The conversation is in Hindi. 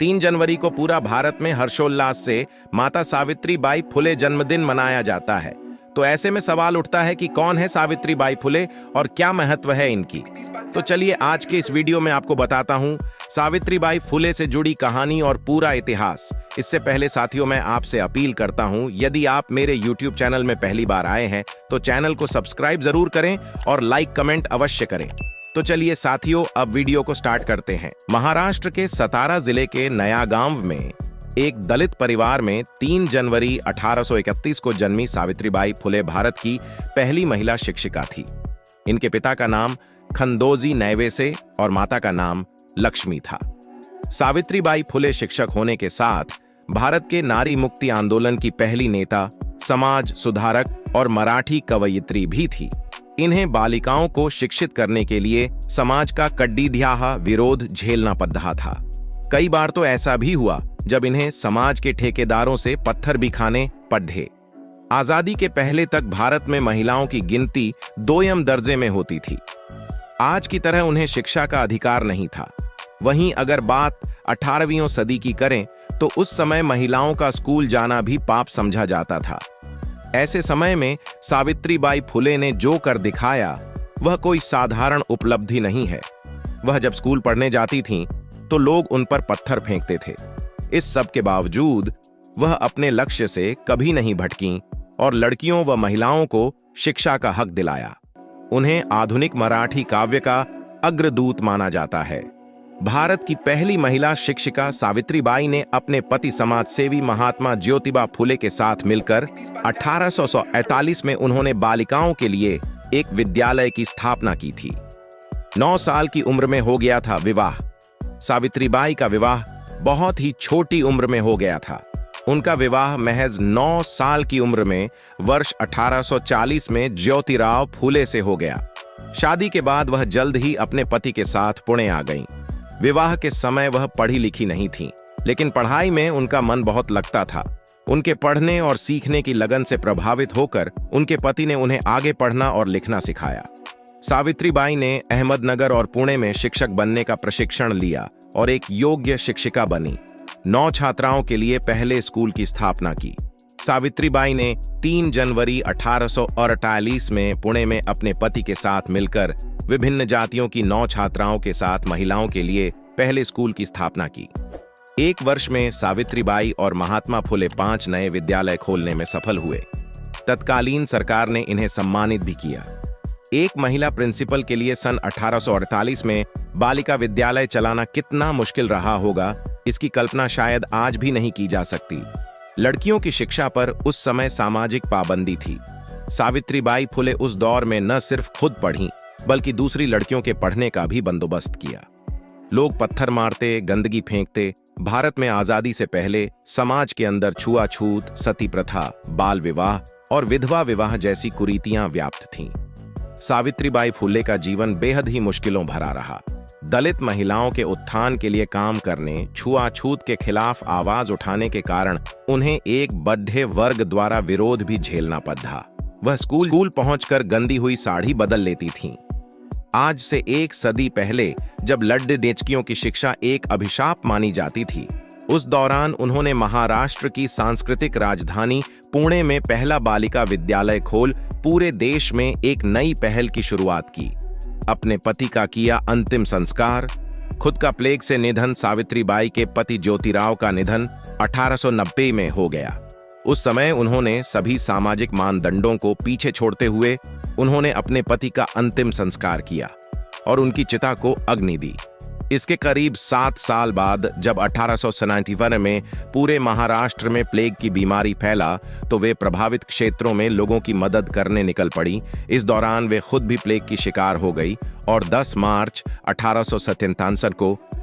3 जनवरी को पूरा भारत में हर्षोल्लास से माता सावित्रीबाई फुले जन्मदिन मनाया जाता है। तो ऐसे में सवाल उठता है कि कौन है सावित्रीबाई फुले और क्या महत्व है इनकी। तो चलिए आज के इस वीडियो में आपको बताता हूं सावित्रीबाई फुले से जुड़ी कहानी और पूरा इतिहास। इससे पहले साथियों मैं आपसे अपील करता हूं, यदि आप मेरे YouTube चैनल में पहली बार आए हैं तो चैनल को सब्सक्राइब जरूर करें और लाइक कमेंट अवश्य करें। तो चलिए साथियों अब वीडियो को स्टार्ट करते हैं। महाराष्ट्र के सतारा जिले के नया गांव में एक दलित परिवार में 3 जनवरी 1831 को जन्मी सावित्रीबाई फुले भारत की पहली महिला शिक्षिका थी। इनके पिता का नाम खंदोजी नैवेसे और माता का नाम लक्ष्मी था। सावित्रीबाई फुले शिक्षक होने के साथ भारत के नारी मुक्ति आंदोलन की पहली नेता, समाज सुधारक और मराठी कवयित्री भी थी। इन्हें बालिकाओं को शिक्षित करने के लिए समाज का कड्डीढ्याहा विरोध झेलना पड़ रहा था। कई बार तो ऐसा भी हुआ जब इन्हें समाज के ठेकेदारों से पत्थर भी खाने पड़े। आजादी के पहले तक भारत में महिलाओं की गिनती 2 दर्जे में होती थी। आज की तरह उन्हें शिक्षा का अधिकार नहीं था। वहीं अगर बात 18वीं सदी की करें तो उस समय महिलाओं का स्कूल जाना भी पाप समझा जाता था। ऐसे समय में सावित्रीबाई फुले ने जो कर दिखाया वह कोई साधारण उपलब्धि नहीं है। वह जब स्कूल पढ़ने जाती थीं तो लोग उन पर पत्थर फेंकते थे। इस सब के बावजूद वह अपने लक्ष्य से कभी नहीं भटकीं और लड़कियों व महिलाओं को शिक्षा का हक दिलाया। उन्हें आधुनिक मराठी काव्य का अग्रदूत माना जाता है। भारत की पहली महिला शिक्षिका सावित्रीबाई ने अपने पति समाजसेवी महात्मा ज्योतिबा फुले के साथ मिलकर 1848 में उन्होंने बालिकाओं के लिए एक विद्यालय की स्थापना की थी। 9 साल की उम्र में हो गया था विवाह। सावित्रीबाई का विवाह बहुत ही छोटी उम्र में हो गया था। उनका विवाह महज 9 साल की उम्र में वर्ष 1840 में ज्योतिराव फुले से हो गया। शादी के बाद वह जल्द ही अपने पति के साथ पुणे आ गईं। विवाह के समय वह पढ़ी लिखी नहीं थीं, लेकिन पढ़ाई में उनका मन बहुत लगता था। उनके पढ़ने और सीखने की लगन से प्रभावित होकर उनके पति ने उन्हें आगे पढ़ना और लिखना सिखाया। सावित्रीबाई ने अहमदनगर और पुणे में शिक्षक बनने का प्रशिक्षण लिया और एक योग्य शिक्षिका बनी। 9 छात्राओं के लिए पहले स्कूल की स्थापना की। सावित्रीबाई ने 3 जनवरी 1848 में पुणे में अपने पति के साथ मिलकर विभिन्न जातियों की 9 छात्राओं के साथ महिलाओं के लिए पहले स्कूल की स्थापना की। 1 वर्ष में सावित्रीबाई और महात्मा फुले 5 नए विद्यालय खोलने में सफल हुए। तत्कालीन सरकार ने इन्हें सम्मानित भी किया। एक महिला प्रिंसिपल के लिए सन 1848 में बालिका विद्यालय चलाना कितना मुश्किल रहा होगा, इसकी कल्पना शायद आज भी नहीं की जा सकती। लड़कियों की शिक्षा पर उस समय सामाजिक पाबंदी थी। सावित्रीबाई फुले उस दौर में न सिर्फ खुद पढ़ीं बल्कि दूसरी लड़कियों के पढ़ने का भी बंदोबस्त किया। लोग पत्थर मारते, गंदगी फेंकते। भारत में आजादी से पहले समाज के अंदर छुआछूत, सती प्रथा, बाल विवाह और विधवा विवाह जैसी कुरीतियां व्याप्त थीं। सावित्रीबाई फुले का जीवन बेहद ही मुश्किलों भरा रहा। दलित महिलाओं के उत्थान के लिए काम करने, छुआछूत के खिलाफ आवाज उठाने के कारण उन्हें एक बड्ढे वर्ग द्वारा विरोध भी झेलना पड़ा। वह स्कूल पहुंचकर गंदी हुई साड़ी बदल लेती थीं। आज से 1 सदी पहले जब लड्डे डेचकियों की शिक्षा एक अभिशाप मानी जाती थी, उस दौरान उन्होंने महाराष्ट्र की सांस्कृतिक राजधानी पुणे में पहला बालिका विद्यालय खोल पूरे देश में एक नई पहल की शुरुआत की। अपने पति का किया अंतिम संस्कार। खुद का प्लेग से निधन। सावित्रीबाई के पति ज्योतिराव का निधन 1890 में हो गया। उस समय उन्होंने सभी सामाजिक मानदंडों को पीछे छोड़ते हुए उन्होंने अपने पति का अंतिम संस्कार किया और उनकी चिता को अग्नि दी। इसके करीब 7 साल बाद जब 1897 में पूरे महाराष्ट्र में प्लेग की बीमारी फैला तो वे प्रभावित क्षेत्रों में लोगों की मदद करने निकल पड़ी। इस दौरान वे खुद भी प्लेग की शिकार हो गई और 10 मार्च 1897 को